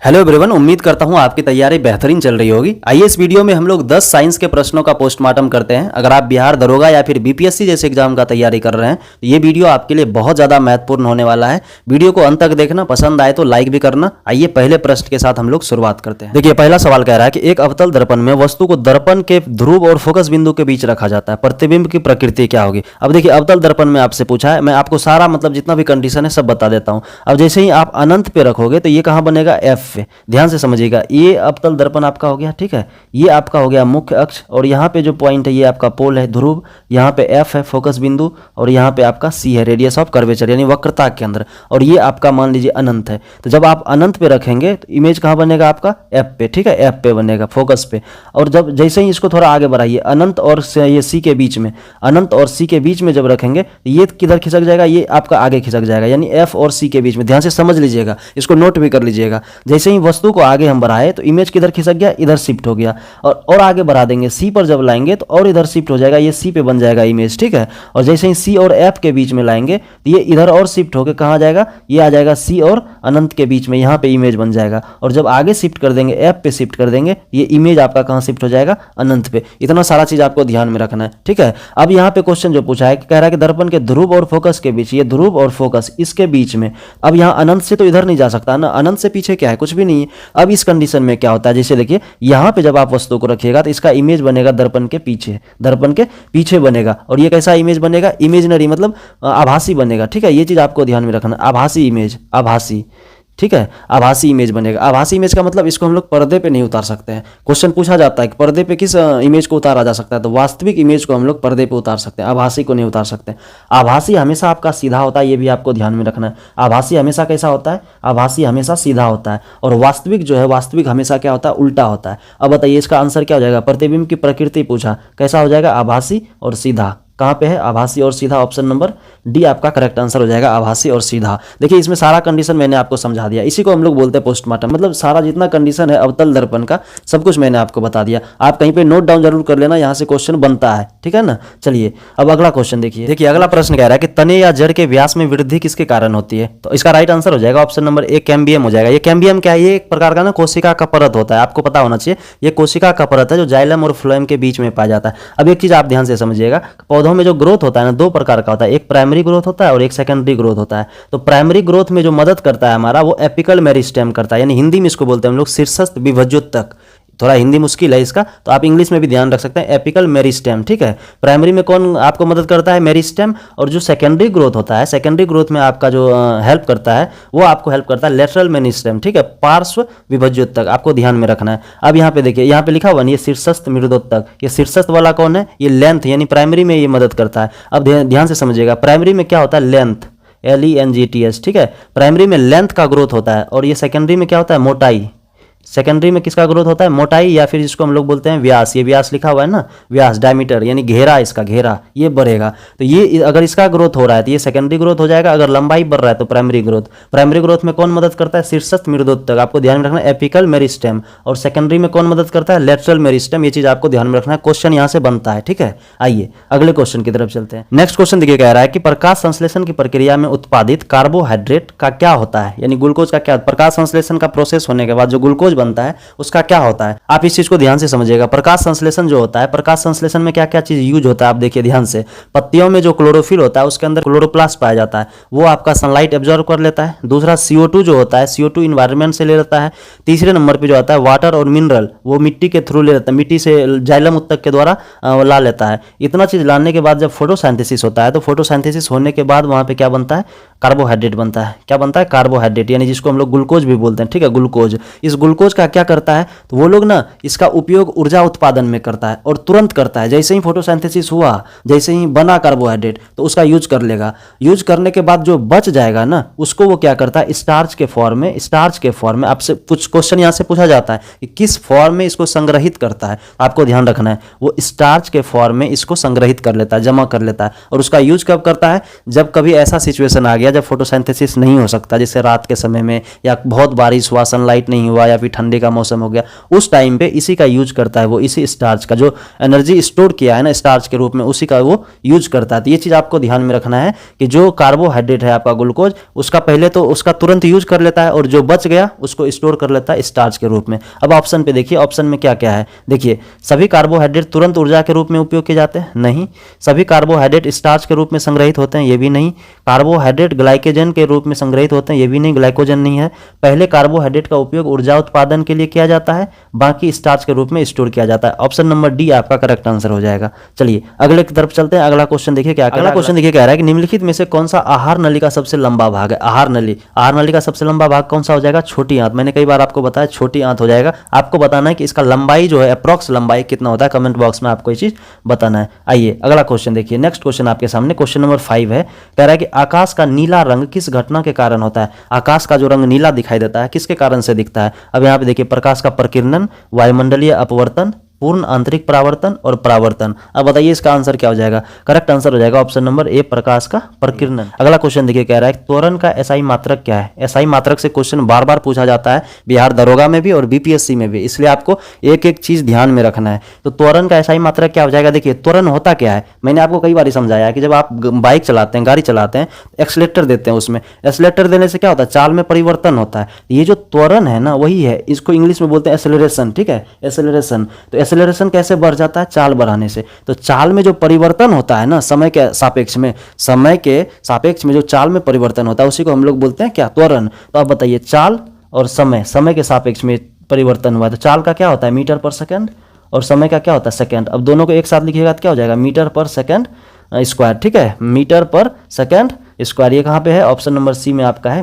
Hello everyone, उम्मीद करता हूँ आपकी तैयारी बेहतरीन चल रही होगी। आइए इस वीडियो में हम लोग 10 साइंस के प्रश्नों का पोस्टमार्टम करते हैं। अगर आप बिहार दरोगा या फिर बीपीएससी जैसे एग्जाम का तैयारी कर रहे हैं तो ये वीडियो आपके लिए बहुत ज़्यादा महत्वपूर्ण होने वाला है। वीडियो को अंत तक देखना, पसंद आए तो लाइक भी करना। आइए पहले प्रश्न के साथ हम लोग शुरुआत करते हैं। देखिए, पहला सवाल कह रहा है कि एक अवतल दर्पण में वस्तु को दर्पण के ध्रुव और फोकस बिंदु के बीच रखा जाता है, प्रतिबिंब की प्रकृति क्या होगी। अब देखिए, अवतल दर्पण में आपसे पूछा है, मैं आपको सारा मतलब जितना भी कंडीशन है सब बता देता हूँ। अब जैसे ही आप अनंत पे रखोगे तो ये कहाँ बनेगा, एफ पे। ध्यान से समझिएगा, ये अवतल दर्पण आपका हो गया, ठीक है। ये आपका हो गया मुख्य अक्ष, और यहाँ पे जो पॉइंट है ये आपका पोल है ध्रुव, यहाँ पे एफ है फोकस बिंदु, और यहाँ पे आपका सी है रेडियस ऑफ कर्वेचर यानी वक्रता के अंदर, और ये आपका मान लीजिए अनंत है। तो जब आप अनंत पे रखेंगे तो इमेज कहाँ बनेगा आपका, एफ पे, ठीक है, एफ पे बनेगा फोकस पे। और जब जैसे ही इसको थोड़ा आगे बढ़ाइए, अनंत और ये सी के बीच में, अनंत और सी के बीच में जब रखेंगे तो ये किधर खिसक जाएगा, ये आपका आगे खिसक जाएगा, यानी एफ और सी के बीच में। ध्यान से समझ लीजिएगा, इसको नोट भी कर लीजिएगा। जैसे ही वस्तु को आगे हम बढ़ाए तो इमेज किधर खिसक गया, इधर शिफ्ट हो गया, और आगे बढ़ा देंगे सी पर जब लाएंगे तो और इधर शिफ्ट हो जाएगा, ये सी पे बन जाएगा इमेज, ठीक है। और जैसे ही सी और एफ के बीच में लाएंगे तो ये इधर और शिफ्ट होकर कहाँ जाएगा, ये आ जाएगा सी और अनंत के बीच में, यहाँ पे इमेज बन जाएगा। और जब आगे शिफ्ट कर देंगे, एफ पे शिफ्ट कर देंगे, ये इमेज आपका कहाँ शिफ्ट हो जाएगा, अनंत पे। इतना सारा चीज आपको ध्यान में रखना है, ठीक है। अब यहाँ पे क्वेश्चन जो पूछा है, कह रहा है कि दर्पण के ध्रुव और फोकस के बीच, ये ध्रुव और फोकस इसके बीच में, अब यहाँ अनंत से तो इधर नहीं जा सकता ना, अनंत से पीछे क्या है, कुछ भी नहीं है। अब इस कंडीशन में क्या होता है, जैसे देखिए यहाँ पे जब आप वस्तु को रखिएगा तो इसका इमेज बनेगा दर्पण के पीछे, दर्पण के पीछे बनेगा। और ये कैसा इमेज बनेगा, इमेजिनरी मतलब आभासी बनेगा, ठीक है। ये चीज आपको ध्यान में रखना, आभासी इमेज, आभासी, ठीक है, आभासी इमेज बनेगा। आभासी इमेज का मतलब इसको हम लोग पर्दे पे नहीं उतार सकते हैं। क्वेश्चन पूछा जाता है कि पर्दे पे किस इमेज को उतारा जा सकता है, तो वास्तविक इमेज को हम लोग पर्दे पे उतार सकते हैं, आभासी को नहीं उतार सकते। आभासी हमेशा आपका सीधा होता है, ये भी आपको ध्यान में रखना है। आभासी हमेशा कैसा होता है, आभासी हमेशा सीधा होता है, और वास्तविक जो है, वास्तविक हमेशा क्या होता है, उल्टा होता है। अब बताइए इसका आंसर क्या हो जाएगा, प्रतिबिंब की प्रकृति पूछा, कैसा हो जाएगा, आभासी और सीधा। कहाँ पे है, आभासी और सीधा, ऑप्शन नंबर डी आपका करेक्ट आंसर हो जाएगा, आभासी और सीधा। देखिए इसमें सारा कंडीशन मैंने आपको समझा दिया, इसी को हम लोग बोलते हैं पोस्टमार्टम, मतलब सारा जितना कंडीशन है अवतल दर्पण का सब कुछ मैंने आपको बता दिया। आप कहीं पे नोट डाउन जरूर कर लेना, यहाँ से क्वेश्चन बनता है, ठीक है ना। चलिए अब अगला क्वेश्चन देखिए। देखिए अगला प्रश्न कह रहा है कि तने या जड़ के व्यास में वृद्धि किसके कारण होती है, तो इसका राइट आंसर हो जाएगा ऑप्शन नंबर ए, कैम्बियम हो जाएगा। ये कैम्बियम क्या है, ये एक प्रकार का ना कोशिका का परत होता है, आपको पता होना चाहिए। ये कोशिका का परत है जो जाइलम और फ्लोएम के बीच में पाया जाता है। अब एक चीज आप ध्यान से समझिएगा, पौधों में जो ग्रोथ होता है ना, दो प्रकार का होता है, एक प्राइमरी ग्रोथ होता है और एक सेकेंडरी ग्रोथ होता है। तो प्राइमरी ग्रोथ में जो मदद करता है हमारा, वो एपिकल मेरिस्टेम करता है, यानी हिंदी में इसको बोलते हैं हम लोग शीर्षस्थ विभज्योतक। थोड़ा हिंदी मुश्किल है इसका, तो आप इंग्लिश में भी ध्यान रख सकते हैं, एपिकल मेरिस्टेम, ठीक है। प्राइमरी में कौन आपको मदद करता है, मेरिस्टेम। और जो सेकेंडरी ग्रोथ होता है, सेकेंडरी ग्रोथ में आपका जो हेल्प करता है, वो आपको हेल्प करता है लेटरल मेरिस्टेम, ठीक है, पार्श्व विभज्योतक, आपको ध्यान में रखना है। अब यहाँ पे देखिए, यहाँ पे लिखा हुआ नहीं, ये शीर्षस्थ मृदोतक, ये शीर्षस्थ वाला कौन है, ये लेंथ, यानी प्राइमरी में ये मदद करता है। अब ध्यान से समझिएगा, प्राइमरी में क्या होता है, लेंथ, LENGTH, ठीक है। प्राइमरी में लेंथ का ग्रोथ होता है, और ये सेकेंडरी में क्या होता है, मोटाई। सेकेंडरी में किसका ग्रोथ होता है, मोटाई, या फिर जिसको हम लोग बोलते हैं व्यास। ये व्यास लिखा हुआ है ना, व्यास, डायमीटर, यानी घेरा, इसका घेरा ये बढ़ेगा। तो ये अगर इसका ग्रोथ हो रहा है तो ये सेकेंडरी ग्रोथ हो जाएगा, अगर लंबाई बढ़ रहा है तो प्राइमरी ग्रोथ। प्राइमरी ग्रोथ में कौन मदद करता है, शीर्षस्थ मृदोतक, आपको ध्यान में रखना, एपिकल मेरिस्टेम। और सेकेंडरी में कौन मदद करता है, लेटरल मेरिस्टेम। ये चीज आपको ध्यान में रखना है, क्वेश्चन यहाँ से बनता है, ठीक है। आइए अगले क्वेश्चन की तरफ चलते हैं। नेक्स्ट क्वेश्चन देखिए, कह रहा है कि प्रकाश संश्लेषण की प्रक्रिया में उत्पादित कार्बोहाइड्रेट का क्या होता है, यानी ग्लूकोज का क्या, प्रकाश संश्लेषण का प्रोसेस होने के बाद जो ग्लूकोज बनता है उसका क्या होता है। आप इस चीज को ध्यान से समझिएगा। प्रकाश संश्लेषण जो होता है, प्रकाश संश्लेषण में क्या क्या चीज यूज होता है, आप देखिए ध्यान से। पत्तियों में जो क्लोरोफिल होता है उसके अंदर क्लोरोप्लास्ट पाया जाता है, वो आपका सनलाइट एब्जॉर्ब कर लेता है। दूसरा CO2 जो होता है, CO2 इन्वायरमेंट से ले लेता है। तीसरे नंबर पे जो आता है वाटर और मिनरल, वो मिट्टी के थ्रू ले लेता है, मिट्टी से जाइलम उत्तक के द्वारा ला लेता है। इतना चीज लाने के बाद जब फोटोसिंथेसिस होता है, तो फोटोसिंथेसिस होने के बाद वहां पे क्या बनता है, कार्बोहाइड्रेट बनता है। क्या बनता है, कार्बोहाइड्रेट, यानी जिसको हम लोग ग्लूकोज भी बोलते हैं, ठीक है, ग्लूकोज। इस ग्लूकोज का क्या करता है, तो वो लोग ना इसका उपयोग ऊर्जा उत्पादन में करता है, और तुरंत करता है। जैसे ही फोटोसिंथेसिस हुआ, जैसे ही बना कार्बोहाइड्रेट, तो उसका यूज कर लेगा। यूज करने के बाद जो बच जाएगा ना, उसको वो क्या करता है, स्टार्च के फॉर्म में, स्टार्च के फॉर्म में। आपसे कुछ क्वेश्चन यहाँ से पूछा जाता है कि किस फॉर्म में इसको संग्रहित करता है, आपको ध्यान रखना है। वो स्टार्च के फॉर्म में इसको संग्रहित कर लेता है, जमा कर लेता है। और उसका यूज कब करता है, जब कभी ऐसा सिचुएशन आ गया गया जब फोटोसिंथेसिस नहीं हो सकता, जैसे रात के समय में या बहुत बारिश हुआ, सनलाइट नहीं हुआ या फिर ठंडी का मौसम हो गया, उस टाइम पे इसी का यूज करता है वो, इसी स्टार्च का जो एनर्जी स्टोर किया है ना स्टार्च के रूप में, उसी का वो यूज करता है। तो ये चीज़ आपको ध्यान में रखना है कि जो कार्बोहाइड्रेट है आपका ग्लूकोज, उसका पहले तो उसका तुरंत यूज कर लेता है और जो बच गया उसको स्टोर कर लेता है स्टार्च के रूप में। अब ऑप्शन पे देखिए, ऑप्शन में क्या क्या है। देखिए, सभी कार्बोहाइड्रेट तुरंत ऊर्जा के रूप में उपयोग किए जाते हैं, नहीं। सभी कार्बोहाइड्रेट स्टार्च के रूप में संग्रहित होते हैं, ये भी नहीं। कार्बोहाइड्रेट ग्लाइकोजन के रूप में संग्रहित होते हैं, ये भी नहीं, ग्लाइकोजन नहीं है। पहले कार्बोहाइड्रेट का उपयोग ऊर्जा उत्पादन के लिए किया जाता है, बाकी स्टार्च के रूप में स्टोर किया जाता है। ऑप्शन नंबर डी आपका करेक्ट आंसर हो जाएगा। चलिए अगले की तरफ चलते हैं। अगला क्वेश्चन देखिए क्या, अगला क्वेश्चन देखिए कह रहा है कि निम्नलिखित में से कौन सा आहार नली का सबसे लंबा भाग है। आहार नली का सबसे लंबा भाग कौन सा हो जाएगा? छोटी आंत। मैंने कई बार आपको बताया छोटी आंत हो जाएगा। आपको बताना है कि इसका लंबाई जो है अप्रॉक्स लंबाई कितना होता है, कमेंट बॉक्स में आपको ये चीज बताना है। आइए अगला क्वेश्चन देखिए, नेक्स्ट क्वेश्चन आपके सामने, क्वेश्चन नंबर 5 है। कह रहा है कि आकाश का नीला रंग किस घटना के कारण होता है? आकाश का जो रंग नीला दिखाई देता है किसके कारण से दिखता है? अब यहाँ पे देखिए, प्रकाश का प्रकीर्णन, वायुमंडलीय अपवर्तन, पूर्ण आंतरिक परावर्तन और परावर्तन। अब बताइए इसका आंसर क्या हो जाएगा? करेक्ट आंसर हो जाएगा ऑप्शन नंबर ए, प्रकाश का प्रकीर्णन। अगला क्वेश्चन देखिए कह रहा है त्वरण का एसआई मात्रक क्या है? एसआई मात्रक से क्वेश्चन बार बार पूछा जाता है, बिहार दरोगा में भी और बीपीएससी में भी, इसलिए आपको एक एक चीज ध्यान में रखना है। तो त्वरण का एसआई मात्रक क्या हो जाएगा? देखिए, त्वरण होता क्या है, मैंने आपको कई बार समझाया कि जब आप बाइक चलाते हैं, गाड़ी चलाते हैं, एक्सीलेटर देते हैं, उसमें एक्सीलेटर देने से क्या होता है? चाल में परिवर्तन होता है। ये जो त्वरण है ना, वही है, इसको इंग्लिश में बोलते हैं एक्सेलरेशन, ठीक है, एक्सेलरेशन। तो एक्सेलरेशन कैसे बढ़ जाता है? चाल बढ़ाने से। तो चाल में जो परिवर्तन होता है ना, समय के सापेक्ष में जो चाल में परिवर्तन होता है, उसी को हम लोग बोलते हैं क्या? त्वरण। तो आप बताइए, चाल और समय के सापेक्ष में परिवर्तन हुआ, तो चाल का क्या होता है? मीटर पर सेकंड, और समय का क्या होता है? सेकंड। अब दोनों को एक साथ लिखिएगा तो क्या हो जाएगा? मीटर पर सेकंड स्क्वायर, ठीक है, मीटर पर सेकंड स्क्वायर। ये कहाँ पे है? ऑप्शन नंबर सी में आपका है,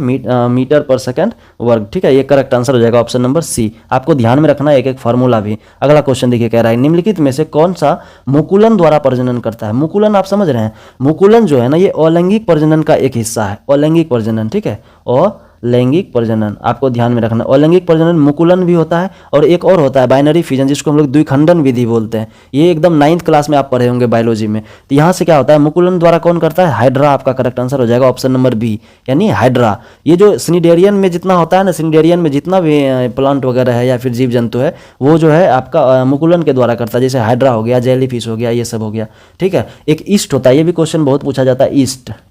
मीटर पर सेकंड वर्ग, ठीक है, ये करेक्ट आंसर हो जाएगा ऑप्शन नंबर सी। आपको ध्यान में रखना है एक एक फार्मूला भी। अगला क्वेश्चन देखिए कह रहा है निम्नलिखित में से कौन सा मुकुलन द्वारा प्रजनन करता है? मुकुलन आप समझ रहे हैं, मुकुलन जो है ना, ये अलैंगिक प्रजनन का एक हिस्सा है, अलैंगिक प्रजनन, ठीक है, और लैंगिक प्रजनन आपको ध्यान में रखना। अलैंगिक प्रजनन मुकुलन भी होता है, और एक और होता है बाइनरी फिजन, जिसको हम लोग द्विखंडन विधि बोलते हैं। ये एकदम 9th क्लास में आप पढ़े होंगे बायोलॉजी में। तो यहाँ से क्या होता है? मुकुलन द्वारा कौन करता है? हाइड्रा आपका करेक्ट आंसर हो जाएगा ऑप्शन नंबर बी, यानी हाइड्रा। ये जो सिनिडेरियन में जितना होता है ना, सिनिडेरियन में जितना भी प्लांट वगैरह है या फिर जीव जंतु है, वो जो है आपका मुकुलन के द्वारा करता है। जैसे हाइड्रा हो गया, जेली फिश हो गया, ये सब हो गया, ठीक है। एक ईस्ट होता है, ये भी क्वेश्चन बहुत पूछा जाता है।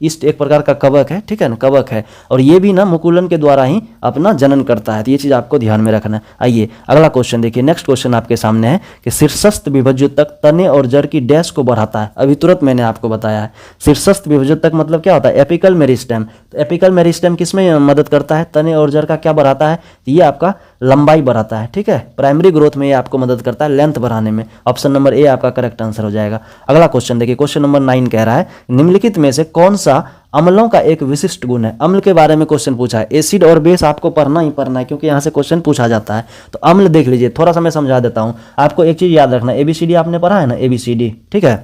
ईस्ट एक प्रकार का कवक है, ठीक है ना, कवक है, और ये भी ना मुकुलन के द्वारा ही अपना जनन करता है। तो ये चीज आपको ध्यान में रखना है। आइए अगला क्वेश्चन देखिए, नेक्स्ट क्वेश्चन आपके सामने है कि शीर्षस्थ विभज्योतक तने और जड़ की डैश को बढ़ाता है। अभी तुरंत मैंने आपको बताया है। शीर्षस्थ विभज्योतक मतलब क्या होता है? Apical meristem. तो एपिकल मेरिस्टेम किसमें मदद करता है? तने और जड़ का क्या बढ़ाता है? तो ये आपका लंबाई बढ़ाता है, ठीक है, प्राइमरी ग्रोथ में ये आपको मदद करता है, लेंथ बढ़ाने में। ऑप्शन नंबर ए आपका करेक्ट आंसर हो जाएगा। अगला क्वेश्चन देखिए, क्वेश्चन नंबर 9 कह रहा है निम्नलिखित में से कौन सा अम्लों का एक विशिष्ट गुण है? अम्ल के बारे में क्वेश्चन पूछा है। एसिड और बेस आपको पढ़ना ही पढ़ना है, क्योंकि यहाँ से क्वेश्चन पूछा जाता है। तो अम्ल देख लीजिए, थोड़ा सा मैं समझा देता हूँ आपको। एक चीज याद रखना, एबीसीडी आपने पढ़ा है ना, एबीसीडी, ठीक है,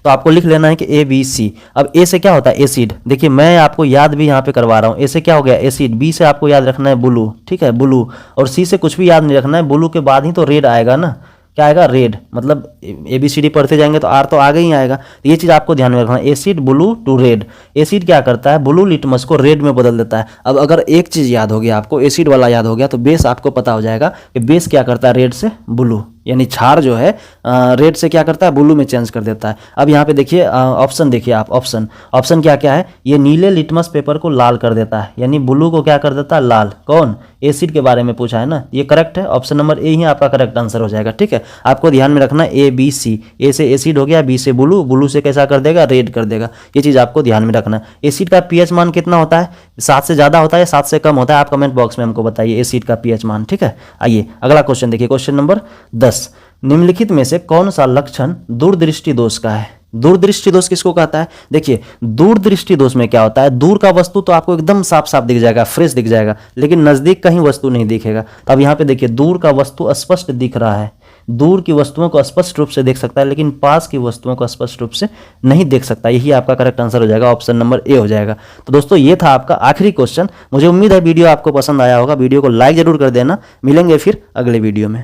तो आपको लिख लेना है कि ए बी सी। अब ए से क्या होता है? एसिड। देखिए मैं आपको याद भी यहाँ पे करवा रहा हूँ। ए से क्या हो गया? एसिड। बी से आपको याद रखना है ब्लू, ठीक है, ब्लू। और सी से कुछ भी याद नहीं रखना है, ब्लू के बाद ही तो रेड आएगा ना। क्या आएगा? रेड। मतलब ABCD पढ़ते जाएंगे तो आर तो आगे ही आएगा। तो ये चीज़ आपको ध्यान में रखना है, acid blue to red. Acid क्या करता है? ब्लू लिटमस को रेड में बदल देता है। अब अगर एक चीज़ याद हो गया आपको, एसिड वाला याद हो गया, तो बेस आपको पता हो जाएगा कि बेस क्या करता है? रेड से ब्लू, यानी क्षार जो है रेड से क्या करता है? ब्लू में चेंज कर देता है। अब यहाँ पे देखिए ऑप्शन देखिए आप, ऑप्शन क्या क्या है? ये नीले लिटमस पेपर को लाल कर देता है, यानी ब्लू को क्या कर देता है? लाल। कौन? एसिड के बारे में पूछा है ना, ये करेक्ट है, ऑप्शन नंबर ए ही आपका करेक्ट आंसर हो जाएगा, ठीक है। आपको ध्यान में रखना ए बी सी, ए से एसिड हो गया, बी से ब्लू, ब्लू से कैसा कर देगा? रेड कर देगा। ये चीज़ आपको ध्यान में रखना। एसिड का पीएच मान कितना होता है? 7 से ज़्यादा होता है, 7 से कम होता है? आप कमेंट बॉक्स में हमको बताइए एसिड का पीएच मान, ठीक है। आइए अगला क्वेश्चन देखिए, क्वेश्चन नंबर 10। निम्नलिखित में से कौन सा लक्षण दूरदृष्टि दोष का है? दूरदृष्टि दोष किसको कहता है? देखिए दूरदृष्टि दोष में क्या होता है? दूर का वस्तु तो आपको एकदम साफ साफ दिख जाएगा, फ्रेश दिख जाएगा, लेकिन नजदीक कहीं वस्तु नहीं दिखेगा। तो अब यहाँ पे देखिए, दूर का वस्तु स्पष्ट दिख रहा है, दूर की वस्तुओं को स्पष्ट रूप से देख सकता है, लेकिन पास की वस्तुओं को स्पष्ट रूप से नहीं देख सकता। यही आपका करेक्ट आंसर हो जाएगा, ऑप्शन नंबर ए हो जाएगा। तो दोस्तों ये था आपका आखिरी क्वेश्चन। मुझे उम्मीद है वीडियो आपको पसंद आया होगा। वीडियो को लाइक जरूर कर देना। मिलेंगे फिर अगले वीडियो में।